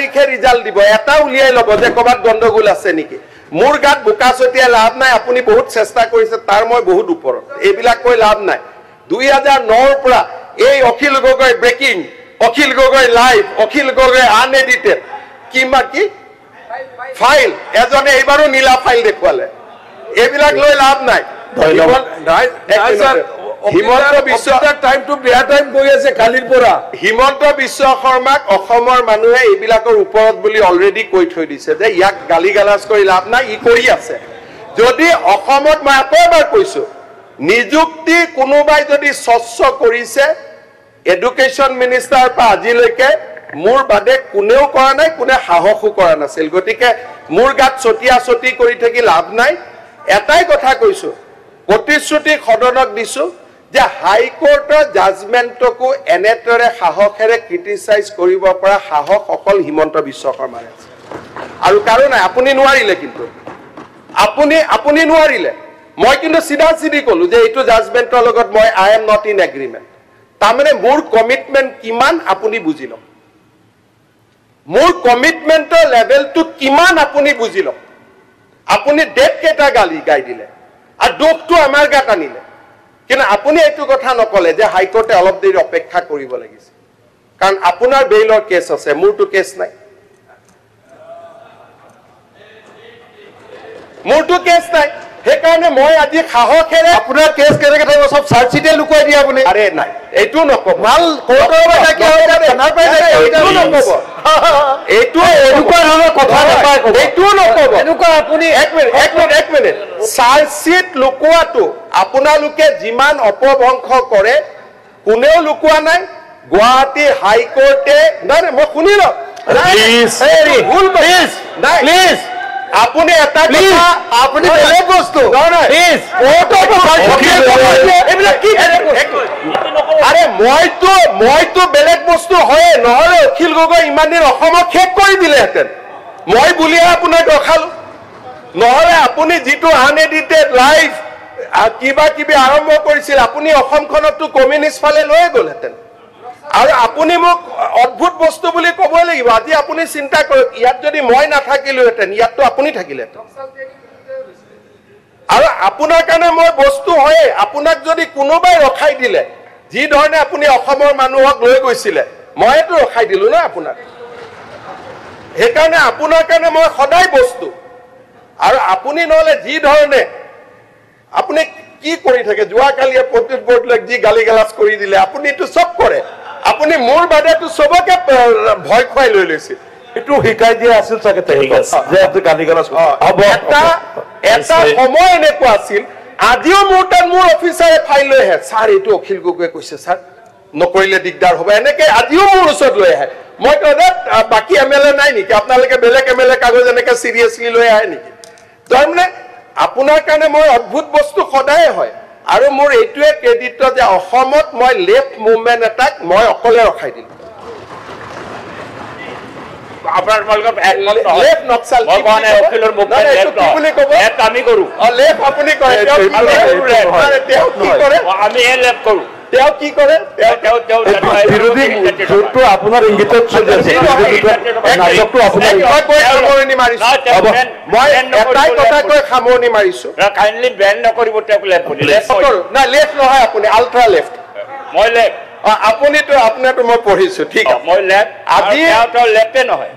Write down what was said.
তাৰিখে ৰিজাল্ট দিব এটা উলিয়াই ল'ব যে ক'ৰবাত গণ্ডগোল আছে নেকি মোৰ গাত বোকা ছটিয়াই লাভ নাই আপুনি বহুত চেষ্টা কৰিছে তাৰ মই বহুত ওপৰত এইবিলাক কৈ লাভ নাই 2009 ৰ পৰা এই Akhil Gogoi breaking Akhil Gogoi live Akhil Gogoi unedited কিমা কি ফাইল এজনে এইবাৰো নীলা ফাইল দেখুৱালে এইবিলাক লৈ লাভ নাই হিমন্ত বিশ্ব টাইম টু বেয়া টাইম গৈ আছে কালিৰ পৰা হিমন্ত বিশ্ব শৰ্মাক অসমৰ মানুহে এইবিলাকৰ ওপৰত বুলি অলৰেডি কৈ থৈ দিছে যে ইয়াক গালি গালাজ কৰি লাভ নাই ই কৰি আছে যদি অসমত মই এবাৰ কৈছো নিযুক্তি কোনোবাই যদি স্বচ্ছ কৰিছে এডুকেশ্যন মিনিষ্টাৰ পৰা আজিলৈকে মোৰ বাদে কোনেও কৰা নাই কোনে সাহসো কৰা নাছিল গতিকে মোৰ গাত ছটিয়া ছটি কৰি থাকি লাভ নাই এটাই কথা কৈছো প্ৰতিশ্ৰুতি সদনক দিছো যে হাইকোৰ্টৰ জাজমেণ্টকো এনেদৰে সাহসেৰে ক্ৰিটিচাইজ কৰিব পৰা সাহস অকল হিমন্ত বিশ্ব শৰ্মাৰ আছে আৰু কাৰণ নাই আপুনি নোৱাৰিলে কিন্তু আপুনি নোৱাৰিলে মই কিন্তু সিধা সিধি কলো যে এইটো জাজমেণ্টৰ লগত মই I am not in agreement তাৰমানে মোৰ কমিটমেণ্ট কিমান আপুনি বুজি লওক মোৰ কমিটমেণ্টৰ লেভেলটো কিমান আপুনি বুজি লওক আপুনি ডেট কেইটা গালি গাই দিলে আৰু দুখটো আমাৰ গাত আনিলে কিন্তু আপুনি এইটো কথা নকলে যে হাইকোৰ্টে অলপ দেৰি অপেক্ষা কৰিব লাগিছে কাৰণ আপোনাৰ বেইলৰ কেছ আছে মোৰটো কেছ নাই মোৰটো কেছ নাই সেইকাৰণে মই আজি সাহসেৰে আপোনাৰ কেছ কেনেকৈ থাকিব চব চাৰ্জচিটে লুকুৱাই দিয়ে আপুনি আৰে নাই এইটো নকব ভাল কোৰ্টৰ এইটো নকব এইটো এনেকুৱা ধৰণৰ কথা নাপায় এইটো নকব এনেকুৱা আপুনি এক মিনিট চাৰ্জচিট লুকুৱাটো আপোনালোকে যিমান অপভংশ কৰে কোনেও লুকুৱা নাই গুৱাহাটী হাইকোৰ্টে নাই মই শুনি লওক প্লিজ আপুনি এটা কথা আপুনি বেলেগ বস্তু আৰে মইতো বেলেগ বস্তু হয় নহলে অখিল গগৈ ইমান দিন অসমক শেষ কৰি দিলেহেঁতেন মই বুলিহে আপোনাক ৰখালো নহলে আপুনি যিটো আনএডিটেড লাইভ কিবা কিবি আৰম্ভ কৰিছিল আপুনি অসমখনতো কমিউনিষ্ট ফালে লৈ গ'লহেঁতেন আৰু আপুনি মোক অদ্ভুত বস্তু বুলি ক'বই লাগিব আজি আপুনি চিন্তা কৰক ইয়াত যদি মই নাথাকিলোহেঁতেন ইয়াততো আপুনি থাকিলেহেঁতেন আৰু আপোনাৰ কাৰণে মই বস্তু হয়ে আপোনাক যদি কোনোবাই ৰখাই দিলে যি ধৰণে আপুনি অসমৰ মানুহক লৈ গৈছিলে মইতো ৰখাই দিলো না আপোনাক সেইকাৰণে আপোনাৰ কাৰণে মই সদায় বস্তু আৰু আপুনি নহলে যি ধৰণে আপুনি কি কৰি থাকে যোৱাকালিয়ে প্ৰত্যুত বৰ্ডলৈ যি গালি গালাজ কৰি দিলে আপুনিতো চব কৰে আপুনি মোৰ বাদেতো সবকে ভয় খুৱাই লৈ লৈছিল এইটো শিকাই দিয়া আছিল চাগে যে আপুনি গালি গালাজ এটা সময় এনেকুৱা আছিল আজিও মোৰ তাত মোৰ অফিচাৰে ফাইল লৈ আহে ছাৰ এইটো অখিল গগৈয়ে কৈছে ছাৰ নকৰিলে দিগদাৰ হ'ব এনেকে আজিও মোৰ ওচৰত লৈ আহে মই কওঁ বাকী এমএলএ নাই নেকি আপোনালোকে বেলেগ এমএলএ কাগজ এনেকে চিৰিয়াছলি লৈ আহে নেকি তাৰমানে আপোনাৰ কাৰণে মই অদ্ভুত বস্তু সদায় হয় আৰু মোৰ এইটোৱে ক্ৰেডিট যে অসমত মই লেফ্ট মুভমেণ্ট এটাক মই অকলে ৰখাই দিলো আপনাৰ মালক একমত নহয় লেফট নক্সাল মই কোনে অখিলৰ মুভমেণ্ট লেফট কি বুলি ক'ব এটা আমি কৰো লেফট আপুনি কৰে তেওঁ কি কৰে আমি এ লেফট কৰো তেওঁ কি কৰে বিৰোধী জোৰটো আপোনাৰ ইংগিতত চলি আছে নাটকটো আপোনাৰ সামৰণি মাৰিছো মই এটাই কথা কৈ সামৰণি মাৰিছো কাইণ্ডলি বেন নকৰিব তেওঁক লেফট না লেফট নহয় আপুনি আল্ট্ৰা লেফট মই লেফট আপুনিতো আপোনাৰতো মই পঢ়িছো ঠিক আছে মই লেফট আজি লেফটে নহয়